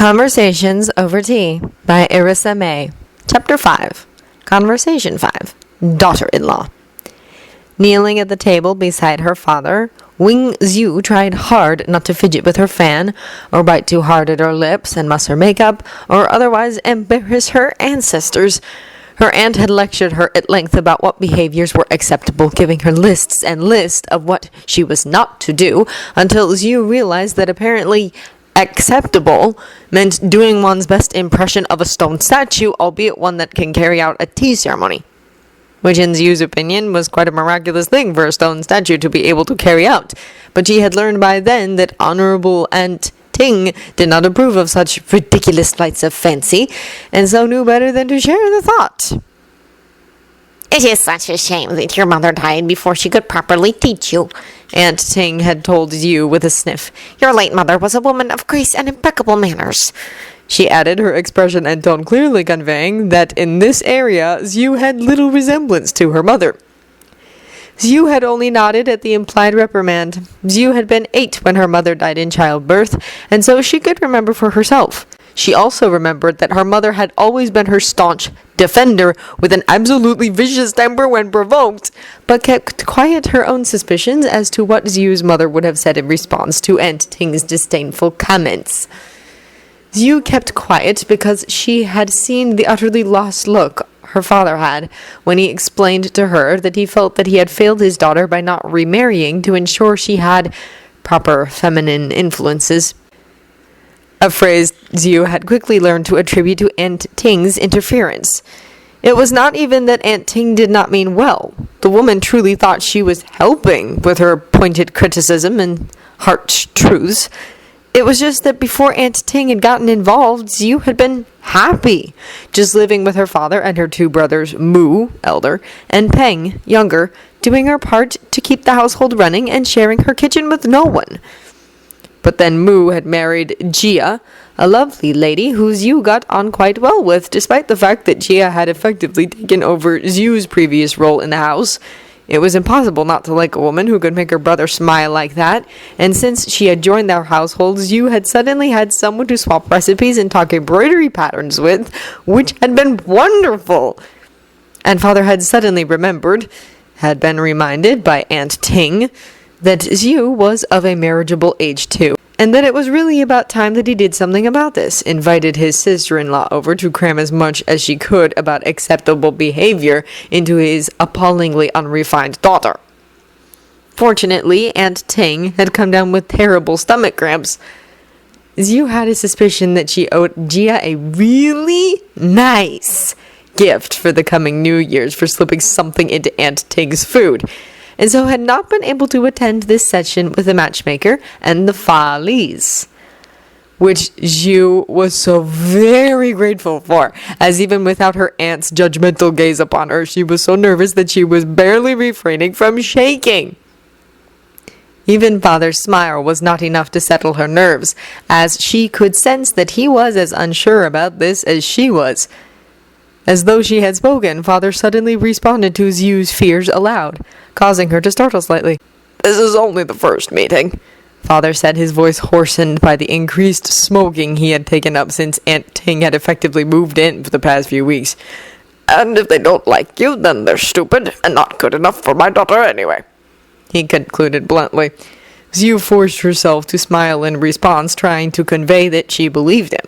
Conversations Over Tea by Irissa May. Chapter 5. Conversation 5. Daughter-in-law. Kneeling at the table beside her father, Wing Xiu tried hard not to fidget with her fan, or bite too hard at her lips and muss her makeup, or otherwise embarrass her ancestors. Her aunt had lectured her at length about what behaviors were acceptable, giving her lists and lists of what she was not to do, until Xiu realized that apparently acceptable meant doing one's best impression of a stone statue, albeit one that can carry out a tea ceremony. Which in Xiu's opinion was quite a miraculous thing for a stone statue to be able to carry out. But she had learned by then that Honorable Aunt Ting did not approve of such ridiculous flights of fancy, and so knew better than to share the thought. It is such a shame that your mother died before she could properly teach you, Aunt Ting had told Xiu with a sniff. Your late mother was a woman of grace and impeccable manners, she added, her expression and tone clearly conveying that in this area Xiu had little resemblance to her mother. Xiu had only nodded at the implied reprimand. Xiu had been 8 when her mother died in childbirth, and so she could remember for herself. She also remembered that her mother had always been her staunch defender, with an absolutely vicious temper when provoked, but kept quiet her own suspicions as to what Xiu's mother would have said in response to Aunt Ting's disdainful comments. Xiu kept quiet because she had seen the utterly lost look her father had when he explained to her that he felt that he had failed his daughter by not remarrying to ensure she had proper feminine influences. A phrase Xiu had quickly learned to attribute to Aunt Ting's interference. It was not even that Aunt Ting did not mean well. The woman truly thought she was helping with her pointed criticism and harsh truths. It was just that before Aunt Ting had gotten involved, Xiu had been happy, just living with her father and her 2 brothers, Mu, elder, and Peng, younger, doing her part to keep the household running and sharing her kitchen with no one. But then Mu had married Jia, a lovely lady who Xiu got on quite well with, despite the fact that Jia had effectively taken over Xiu's previous role in the house. It was impossible not to like a woman who could make her brother smile like that, and since she had joined their household, Xiu had suddenly had someone to swap recipes and talk embroidery patterns with, which had been wonderful. And father had suddenly had been reminded by Aunt Ting, that Xiu was of a marriageable age too, and that it was really about time that he did something about this, invited his sister-in-law over to cram as much as she could about acceptable behavior into his appallingly unrefined daughter. Fortunately, Aunt Ting had come down with terrible stomach cramps. Xiu had a suspicion that she owed Jia a really nice gift for the coming New Year's for slipping something into Aunt Ting's food, and so had not been able to attend this session with the matchmaker and the Fa Lis, which Xiu was so very grateful for, as even without her aunt's judgmental gaze upon her, she was so nervous that she was barely refraining from shaking. Even father's smile was not enough to settle her nerves, as she could sense that he was as unsure about this as she was. As though she had spoken, father suddenly responded to Xiu's fears aloud, causing her to startle slightly. "This is only the first meeting," father said, his voice hoarsened by the increased smoking he had taken up since Aunt Ting had effectively moved in for the past few weeks. "And if they don't like you, then they're stupid and not good enough for my daughter anyway," he concluded bluntly. Xiu forced herself to smile in response, trying to convey that she believed him.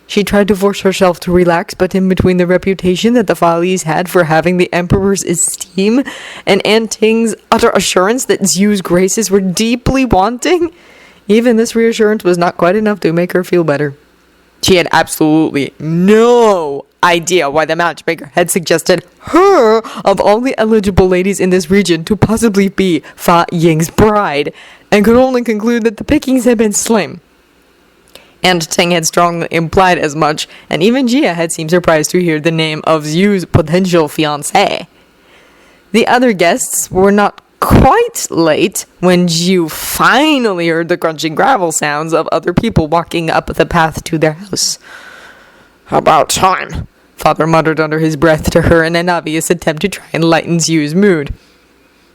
She tried to force herself to relax, but in between the reputation that the Fa Lis had for having the Emperor's esteem and Aunt Ting's utter assurance that Xiu's graces were deeply wanting, even this reassurance was not quite enough to make her feel better. She had absolutely no idea why the matchmaker had suggested her, of all the eligible ladies in this region, to possibly be Fa Ying's bride, and could only conclude that the pickings had been slim. Aunt Ting had strongly implied as much, and even Jia had seemed surprised to hear the name of Xiu's potential fiancé. The other guests were not quite late when Xiu finally heard the crunching gravel sounds of other people walking up the path to their house. "About time," father muttered under his breath to her in an obvious attempt to try and lighten Xiu's mood.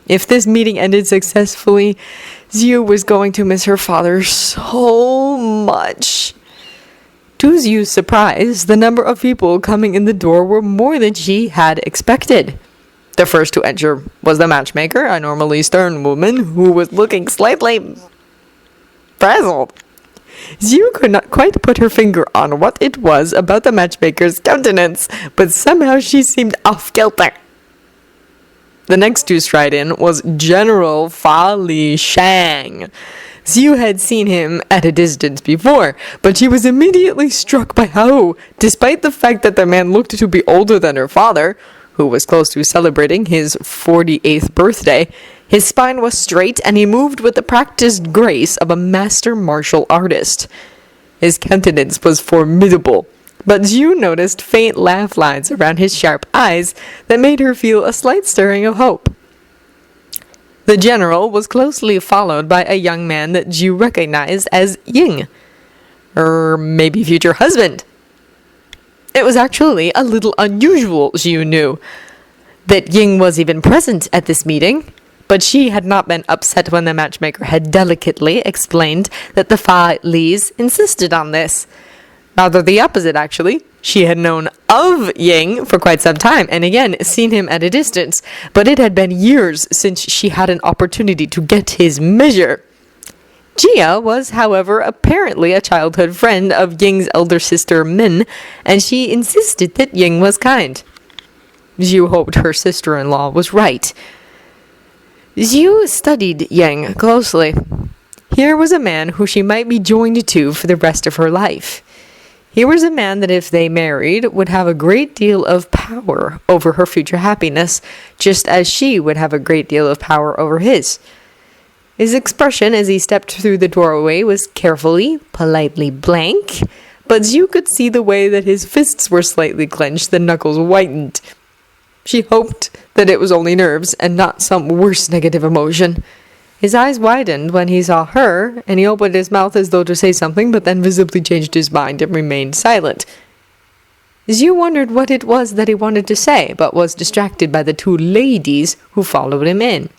If this meeting ended To Zyu's surprise, the number of people coming in the door were more than she had expected. The first to enter was the matchmaker, a normally stern woman who was looking slightly frazzled. Zyu could not quite put her finger on what it was about the matchmaker's countenance, but somehow she seemed off-kilter. The next to stride in was General Fa Li Shang. Zyu had seen him at a distance before, but she was immediately struck by how, despite the fact that the man looked to be older than her father, who was close to celebrating his 48th birthday, his spine was straight and he moved with the practiced grace of a master martial artist. His countenance was formidable, but Zyu noticed faint laugh lines around his sharp eyes that made her feel a slight stirring of hope. The general was closely followed by a young man that Zyu recognized as Ying, or maybe future husband. It was actually a little unusual, Zyu knew, that Ying was even present at this meeting, but she had not been upset when the matchmaker had delicately explained that the Fa Li's insisted on this. Rather the opposite, actually. She had known of Ying for quite some time, and again seen him at a distance, but it had been years since she had an opportunity to get his measure. Jia was, however, apparently a childhood friend of Ying's elder sister Min, and she insisted that Ying was kind. Zyu hoped her sister-in-law was right. Zyu studied Ying closely. Here was a man who she might be joined to for the rest of her life. Here was a man that if they married would have a great deal of power over her future happiness, just as she would have a great deal of power over his. His expression as he stepped through the doorway was carefully, politely blank, but Zyu could see the way that his fists were slightly clenched, the knuckles whitened. She hoped that it was only nerves and not some worse negative emotion. His eyes widened when he saw her, and he opened his mouth as though to say something, but then visibly changed his mind and remained silent. Zyu wondered what it was that he wanted to say, but was distracted by the two ladies who followed him in.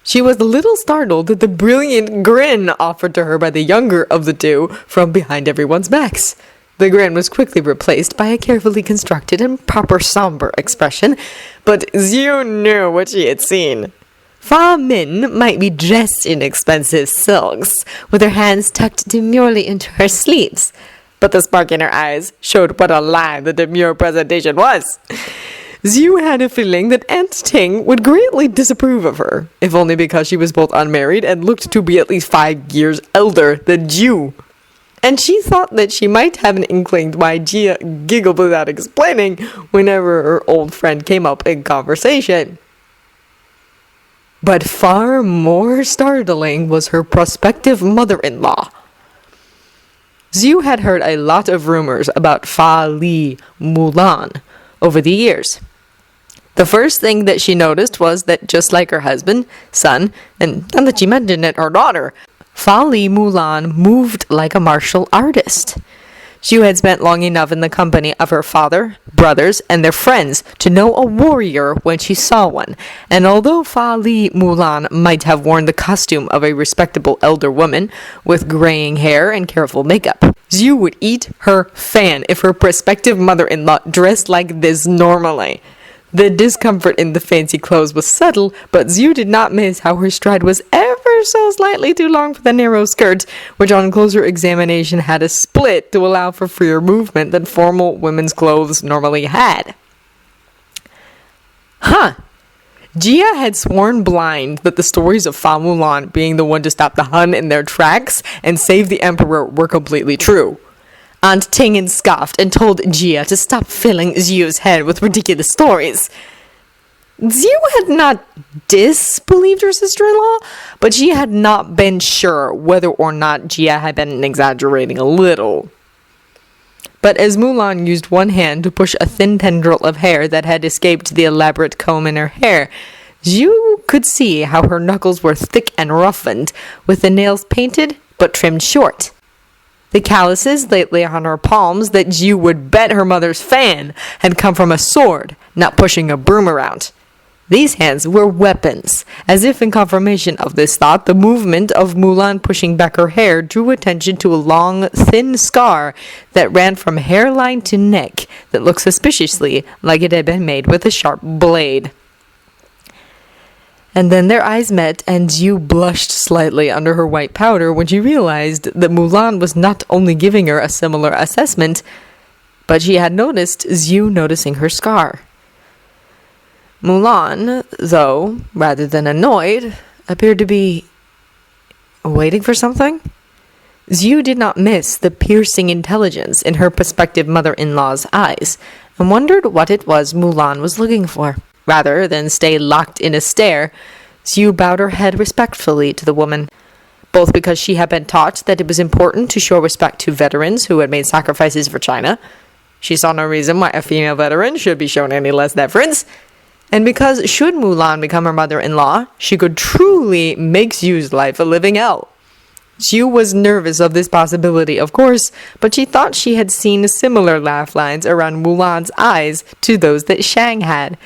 She was a little startled at the brilliant grin offered to her by the younger of the two from behind everyone's backs. The grin was quickly replaced by a carefully constructed and proper somber expression, but Zyu knew what she had seen. Fa Min might be dressed in expensive silks, with her hands tucked demurely into her sleeves, but the spark in her eyes showed what a lie the demure presentation was. Zyu had a feeling that Aunt Ting would greatly disapprove of her, if only because she was both unmarried and looked to be at least 5 years elder than Zyu. And she thought that she might have an inkling why Jia giggled without explaining whenever her old friend came up in conversation. But far more startling was her prospective mother-in-law. Zyu had heard a lot of rumors about Fa Li Mulan over the years. The first thing that she noticed was that just like her husband, son, and now that she mentioned it, her daughter, Fa Li Mulan moved like a martial artist. Zyu had spent long enough in the company of her father, brothers, and their friends to know a warrior when she saw one, and although Fa Li Mulan might have worn the costume of a respectable elder woman with graying hair and careful makeup, Zyu would eat her fan if her prospective mother-in-law dressed like this normally. The discomfort in the fancy clothes was subtle, but Zyu did not miss how her stride was ever so slightly too long for the narrow skirt, which on closer examination had a split to allow for freer movement than formal women's clothes normally had. Jia had sworn blind that the stories of Fa Mulan being the one to stop the Hun in their tracks and save the emperor were completely true. Aunt Ting scoffed and told Jia to stop filling Zyu's head with ridiculous stories. Zyu had not disbelieved her sister-in-law, but she had not been sure whether or not Jia had been exaggerating a little. But as Mulan used one hand to push a thin tendril of hair that had escaped the elaborate comb in her hair, Zyu could see how her knuckles were thick and roughened, with the nails painted but trimmed short. The calluses lately on her palms that Zyu would bet her mother's fan had come from a sword, not pushing a broom around. These hands were weapons. As if in confirmation of this thought, the movement of Mulan pushing back her hair drew attention to a long, thin scar that ran from hairline to neck that looked suspiciously like it had been made with a sharp blade. And then their eyes met, and Zhu blushed slightly under her white powder when she realized that Mulan was not only giving her a similar assessment, but she had noticed Zhu noticing her scar. Mulan, though, rather than annoyed, appeared to be waiting for something. Zhu did not miss the piercing intelligence in her prospective mother-in-law's eyes, and wondered what it was Mulan was looking for. Rather than stay locked in a stare, Zhu bowed her head respectfully to the woman, both because she had been taught that it was important to show respect to veterans who had made sacrifices for China. She saw no reason why a female veteran should be shown any less deference, and because should Mulan become her mother-in-law, she could truly make Zhu's life a living hell. Zhu was nervous of this possibility, of course, but she thought she had seen similar laugh lines around Mulan's eyes to those that Shang had.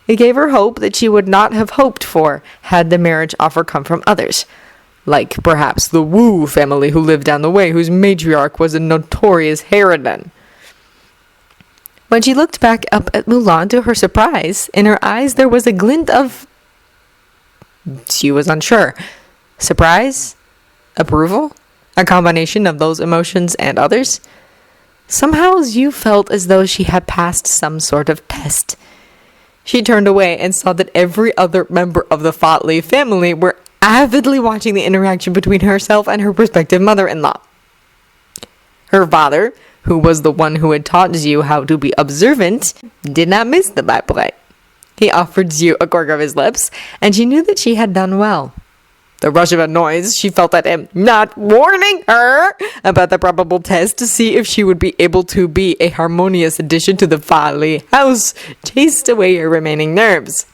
It gave her hope that she would not have hoped for had the marriage offer come from others, like perhaps the Wu family who lived down the way, whose matriarch was a notorious harridan. When she looked back up at Mulan, to her surprise, in her eyes there was a glint of... She was unsure. Surprise? Approval? A combination of those emotions and others? Somehow Zhu felt as though she had passed some sort of test. She turned away and saw that every other member of the Fa Li family were avidly watching the interaction between herself and her prospective mother-in-law. Her father, who was the one who had taught Zhu how to be observant, did not miss the byplay. He offered Zhu a cork of his lips, and she knew that she had done well. The rush of annoyance she felt at him not warning her about the probable test to see if she would be able to be a harmonious addition to the Fa Li house chased away her remaining nerves.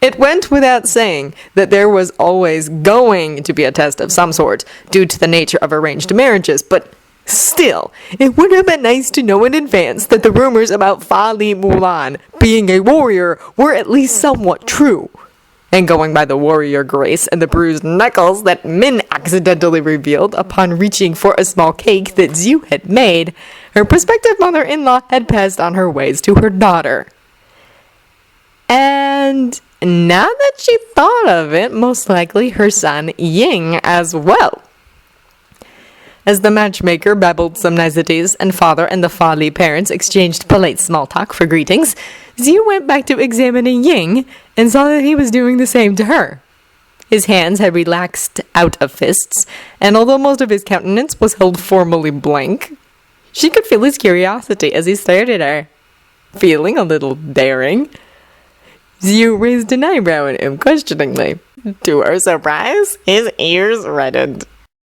It went without saying that there was always going to be a test of some sort due to the nature of arranged marriages, but still, it would have been nice to know in advance that the rumors about Fa Li Mulan being a warrior were at least somewhat true. And going by the warrior grace and the bruised knuckles that Min accidentally revealed upon reaching for a small cake that Zhu had made, her prospective mother-in-law had passed on her ways to her daughter. And now that she thought of it, most likely her son Ying as well. As the matchmaker babbled some niceties and father and the Fa Li parents exchanged polite small talk for greetings, Zhu went back to examining Ying and saw that he was doing the same to her. His hands had relaxed out of fists, and although most of his countenance was held formally blank, she could feel his curiosity as he stared at her. Feeling a little daring, Zhu raised an eyebrow at him questioningly. To her surprise, his ears reddened.